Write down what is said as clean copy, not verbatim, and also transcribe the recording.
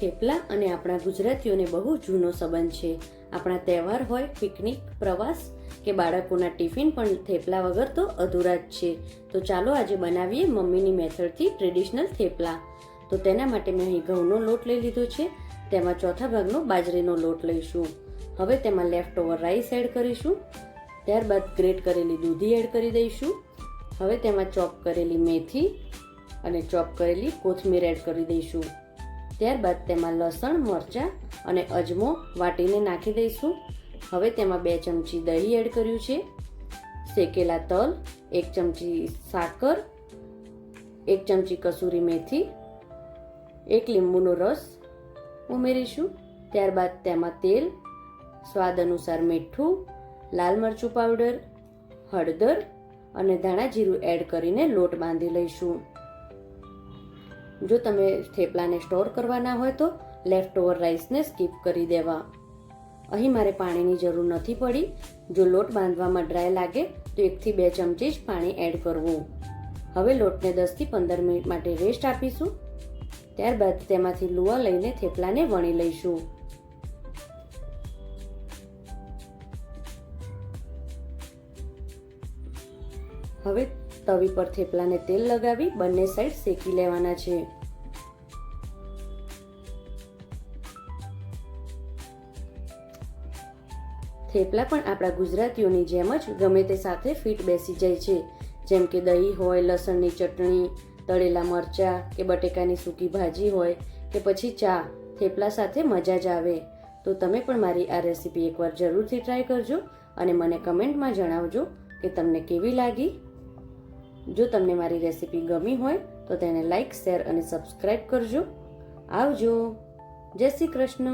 થેપલા અને આપણા ગુજરાતીઓને બહુ જૂનો સંબંધ છે. આપણા તહેવાર હોય, પિકનિક, પ્રવાસ કે બાળકોના ટિફિન પણ થેપલા વગર તો અધૂરા જ છે. તો ચાલો આજે બનાવીએ મમ્મીની મેથડથી ટ્રેડિશનલ થેપલા. તો તેના માટે મેં અહીં ઘઉંનો લોટ લઈ લીધો છે. તેમાં ચોથા ભાગનો બાજરીનો લોટ લઈશું. હવે તેમાં લેફ્ટ ઓવર રાઈસ એડ કરીશું. ત્યારબાદ ગ્રેટ કરેલી દૂધી એડ કરી દઈશું. હવે તેમાં ચોપ કરેલી મેથી અને ચોપ કરેલી કોથમીર એડ કરી દઈશું. ત્યારબાદ તેમાં લસણ, મરચાં અને અજમો વાટીને નાખી દઈશું. હવે તેમાં 2 ચમચી દહીં એડ કર્યું છે, શેકેલા તલ, 1 ચમચી સાકર, 1 ચમચી કસૂરી મેથી, 1 લીંબુનો રસ ઉમેરીશું. ત્યારબાદ તેમાં તેલ, સ્વાદ અનુસાર મીઠું, લાલ મરચું પાવડર, હળદર અને ધાણા જીરું એડ કરીને લોટ બાંધી લઈશું. જો તમે થેપલાને સ્ટોર કરવાના હોય તો લેફ્ટ ઓવર રાઈસને સ્કીપ કરી દેવા. અહીં મારે પાણીની જરૂર નથી પડી. જો લોટ બાંધવામાં ડ્રાય લાગે તો 1 થી 2 ચમચી જ પાણી એડ કરવું. હવે લોટને 10 થી 15 મિનિટ માટે રેસ્ટ આપીશું. ત્યારબાદ તેમાંથી લુવા લઈને થેપલાને વણી લઈશું. હવે તવી પર થેપલાને તેલ લગાવી બંને સાઈડ શેકી લેવાના છે. થેપલા પણ આપણા ગુજરાતીઓની જેમ જ ગમે તે સાથે ફિટ બેસી જાય છે. જેમ કે દહીં હોય, લસણની ચટણી, તળેલા મરચાં કે બટેકાની સૂકી ભાજી હોય કે પછી ચા, થેપલા સાથે મજા જ આવે. તો તમે પણ મારી આ રેસીપી એકવાર જરૂરથી ટ્રાય કરજો અને મને કમેન્ટમાં જણાવજો કે તમને કેવી લાગી. જો તમને મારી રેસીપી ગમી હોય તો તેને લાઈક, શેર અને સબસ્ક્રાઈબ કરજો. આવજો. જય શ્રી કૃષ્ણ.